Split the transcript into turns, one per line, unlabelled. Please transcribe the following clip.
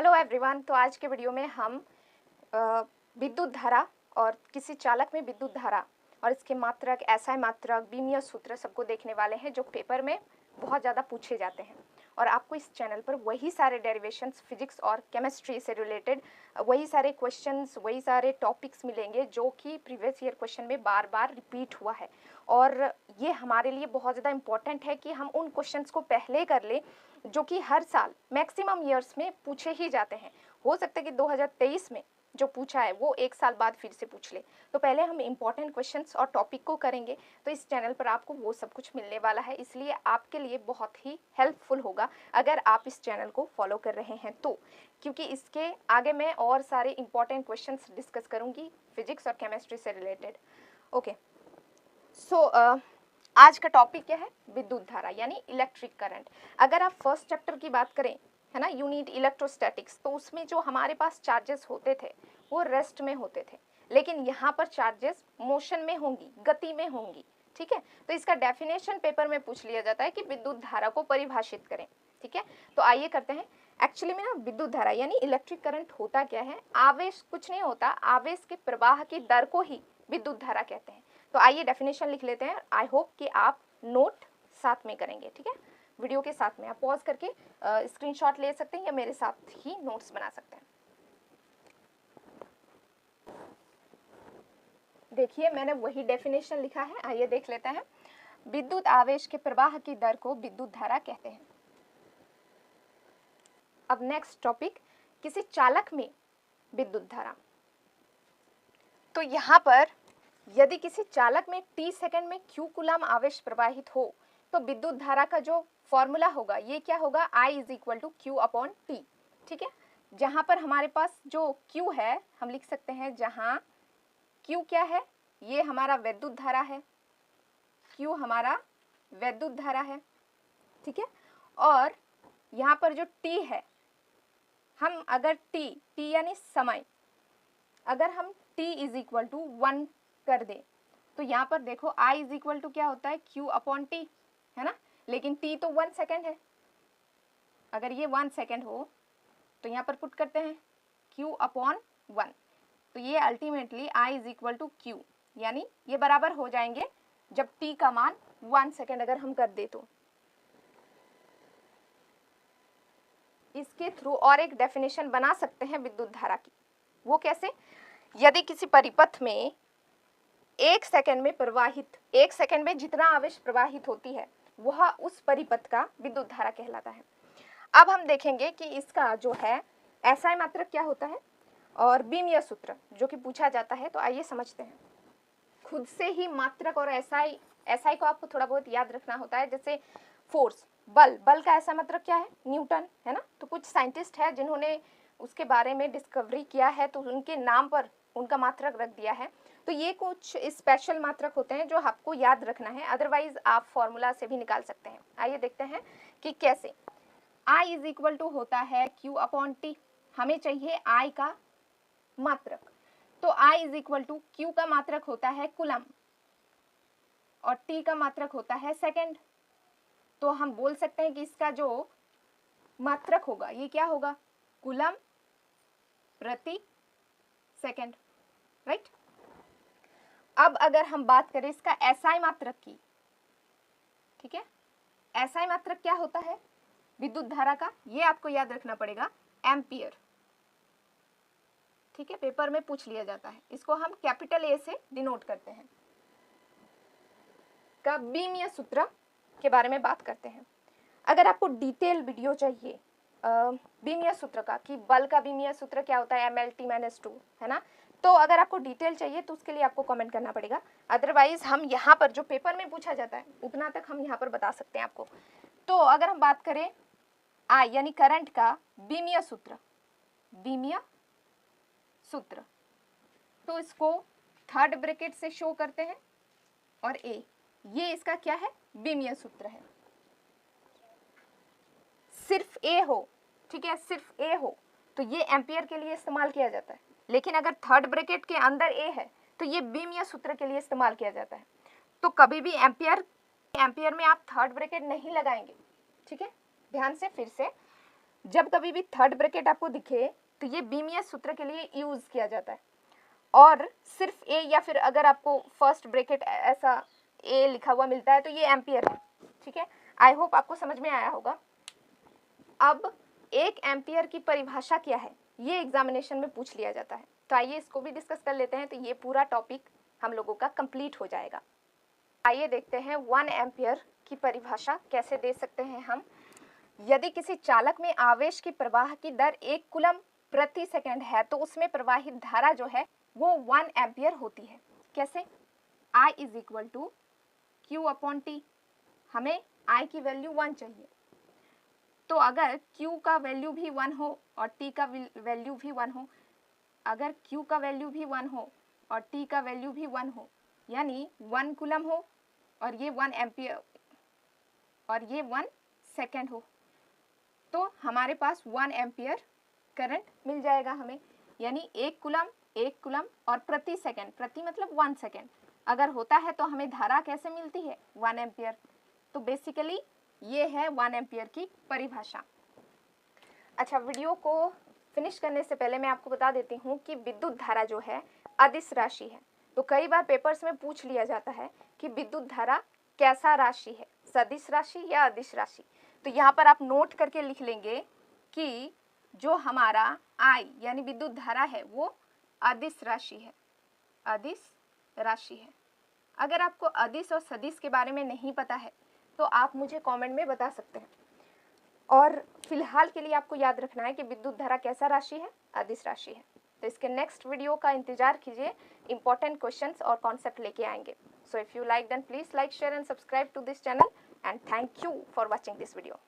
Hello everyone. तो आज के वीडियो में हम विद्युत धारा और किसी चालक में विद्युत धारा और इसके मात्रक, एसआई मात्रक, बीमीय सूत्र सबको देखने वाले हैं जो पेपर में बहुत ज़्यादा पूछे जाते हैं। और आपको इस चैनल पर वही सारे डेरिवेशंस फिजिक्स और केमिस्ट्री से रिलेटेड वही सारे क्वेश्चंस, वही सारे टॉपिक्स मिलेंगे जो कि प्रीवियस ईयर क्वेश्चन में बार बार रिपीट हुआ है। और ये हमारे लिए बहुत ज़्यादा इम्पॉर्टेंट है कि हम उन क्वेश्चंस को पहले कर लें जो कि हर साल मैक्सिमम ईयर्स में पूछे ही जाते हैं। हो सकता है कि 2023 में जो पूछा है वो एक साल बाद फिर से पूछ ले। तो पहले हम इम्पॉर्टेंट क्वेश्चंस और टॉपिक को करेंगे। तो इस चैनल पर आपको वो सब कुछ मिलने वाला है, इसलिए आपके लिए बहुत ही हेल्पफुल होगा अगर आप इस चैनल को फॉलो कर रहे हैं तो, क्योंकि इसके आगे मैं और सारे इम्पॉर्टेंट क्वेश्चंस डिस्कस करूंगी फिजिक्स और केमिस्ट्री से रिलेटेड। ओके, सो आज का टॉपिक क्या है? विद्युत धारा यानी इलेक्ट्रिक करंट। अगर आप फर्स्ट चैप्टर की बात करें, है ना, यूनिट इलेक्ट्रोस्टैटिक्स, तो उसमें जो हमारे पास चार्जेस होते थे वो रेस्ट में होते थे, लेकिन यहाँ पर चार्जेस मोशन में होंगी, गति में होंगी। ठीक है, तो इसका डेफिनेशन पेपर में पूछ लिया जाता है कि विद्युत धारा को परिभाषित करें। ठीक है, तो आइए करते हैं। एक्चुअली में ना विद्युत धारा यानी इलेक्ट्रिक करंट होता क्या है? आवेश कुछ नहीं होता, आवेश के प्रवाह की दर को ही विद्युत धारा कहते हैं। तो आइए डेफिनेशन लिख लेते हैं। आई होप कि आप नोट साथ में करेंगे। ठीक है, वीडियो के साथ में आप पॉज करके स्क्रीनशॉट ले सकते हैं या मेरे साथ ही नोट्स बना सकते हैं। देखिए, मैंने वही डेफिनेशन लिखा है, आइए देख लेते हैं। विद्युत आवेश के प्रवाह की दर को विद्युत धारा कहते हैं। अब नेक्स्ट टॉपिक, किसी चालक में विद्युत धारा। तो यहाँ पर यदि किसी चालक में t सेकंड में q कूलम आवेश प्रवाहित हो तो विद्युत धारा का जो फॉर्मूला होगा ये क्या होगा? I = Q/T। ठीक है, जहां पर हमारे पास जो Q है हम लिख सकते हैं, जहां Q क्या है? ये हमारा विद्युत धारा है, Q हमारा विद्युत धारा है। ठीक है, और यहाँ पर जो T है, हम अगर T यानी समय, अगर हम T = 1 कर दे तो यहाँ पर देखो I = क्या होता है? Q/T, है ना, लेकिन T तो 1 सेकेंड है। अगर ये 1 सेकेंड हो तो यहाँ पर पुट करते हैं Q/1, तो ये अल्टीमेटली I = Q, यानी ये बराबर हो जाएंगे जब T का मान 1 सेकेंड अगर हम कर दे तो। इसके थ्रू और एक डेफिनेशन बना सकते हैं विद्युत धारा की। वो कैसे? यदि किसी परिपथ में 1 सेकेंड में प्रवाहित, 1 सेकेंड में जितना आवेश प्रवाहित होती है वह उस परिपथ का विद्युत धारा कहलाता है। अब हम देखेंगे कि इसका जो है एसआई मात्रक क्या होता है और बीमीय सूत्र जो कि पूछा जाता है। तो आइए समझते हैं। खुद से ही मात्रक और एसआई को आपको थोड़ा बहुत याद रखना होता है। जैसे फोर्स, बल का एसआई मात्रक क्या है? न्यूटन, है ना। तो कुछ साइंटिस्ट है जिन्होंने उसके बारे में डिस्कवरी किया है तो उनके नाम पर उनका मात्रक रख दिया है। तो ये कुछ स्पेशल मात्रक होते हैं जो आपको याद रखना है, अदरवाइज आप फॉर्मूला से भी निकाल सकते हैं। आइए देखते हैं कि कैसे। I = होता है Q/T, हमें चाहिए I का मात्रक। तो I = Q का मात्रक होता है कूलम और T का मात्रक होता है सेकेंड। तो हम बोल सकते हैं कि इसका जो मात्रक होगा ये क्या होगा? कूलम प्रति सेकेंड, राइट। अब अगर हम बात करें इसका एसआई मात्रक की, ठीक है, एसआई मात्रक क्या होता है विद्युत धारा का? ये आपको याद रखना पड़ेगा, एम्पियर। ठीक है, पेपर में पूछ लिया जाता है। इसको हम कैपिटल ए से डिनोट करते हैं। का बीमीय सूत्र के बारे में बात करते हैं। अगर आपको डिटेल वीडियो चाहिए बीमीय सूत्र का, कि बल का बीमीय सूत्र क्या होता है, MLT-2, है ना, तो अगर आपको डिटेल चाहिए तो उसके लिए आपको कमेंट करना पड़ेगा। अदरवाइज हम यहाँ पर जो पेपर में पूछा जाता है उतना तक हम यहाँ पर बता सकते हैं आपको। तो अगर हम बात करें I यानी करंट का बीमीय सूत्र, तो इसको थर्ड ब्रैकेट से शो करते हैं और A ये इसका क्या है? बीमीय सूत्र है। सिर्फ A हो, ठीक है, सिर्फ A हो तो ये एम्पियर के लिए इस्तेमाल किया जाता है, लेकिन अगर थर्ड ब्रैकेट के अंदर A है तो ये बीमीय सूत्र के लिए इस्तेमाल किया जाता है। तो कभी भी एम्पियर में आप थर्ड ब्रैकेट नहीं लगाएंगे। ठीक है, ध्यान से फिर से जब कभी भी थर्ड ब्रैकेट आपको दिखे तो ये बीमीय सूत्र के लिए यूज़ किया जाता है, और सिर्फ ए या फिर अगर आपको फर्स्ट ब्रैकेट ऐसा ए लिखा हुआ मिलता है तो ये एम्पियर है। ठीक है, आई होप आपको समझ में आया होगा। अब 1 एम्पियर की परिभाषा क्या है, ये एग्जामिनेशन में पूछ लिया जाता है, तो आइए इसको भी डिस्कस कर लेते हैं, तो ये पूरा टॉपिक हम लोगों का कंप्लीट हो जाएगा। आइए देखते हैं 1 एम्पियर की परिभाषा कैसे दे सकते हैं हम। यदि किसी चालक में आवेश की प्रवाह की दर 1 कूलम प्रति सेकंड है तो उसमें प्रवाहित धारा जो है वो 1 एम्पियर होती है। कैसे? I is equal to Q/T। हमें I की वैल्यू 1 चाहिए, तो अगर Q का वैल्यू भी 1 हो और T का वैल्यू भी 1 हो, अगर Q का वैल्यू भी 1 हो और T का वैल्यू भी 1 हो, यानी 1 कूलम हो और ये 1 एम्पियर और ये 1 सेकेंड हो, तो हमारे पास 1 एम्पियर करंट मिल जाएगा हमें। यानी 1 कूलम और प्रति सेकंड, प्रति मतलब 1 सेकंड अगर होता है तो हमें धारा कैसे मिलती है? 1 एम्पियर। तो बेसिकली ये है 1 एम्पियर की परिभाषा। अच्छा, वीडियो को फिनिश करने से पहले मैं आपको बता देती हूँ कि विद्युत धारा जो है अदिश राशि है। तो कई बार पेपर्स में पूछ लिया जाता है कि विद्युत धारा कैसा राशि है, सदिश राशि या अदिश राशि। तो यहाँ पर आप नोट करके लिख लेंगे कि जो हमारा I यानी विद्युत धारा है वो अदिश राशि है, अदिश राशि है। अगर आपको अदिश और सदिश के बारे में नहीं पता है तो आप मुझे कमेंट में बता सकते हैं। और फिलहाल के लिए आपको याद रखना है कि विद्युत धारा कैसा राशि है? अदिश राशि है। तो इसके नेक्स्ट वीडियो का इंतजार कीजिए, इंपॉर्टेंट क्वेश्चंस और कॉन्सेप्ट लेके आएंगे। So if you like then please like, share and subscribe to this channel, and thank you for watching this video.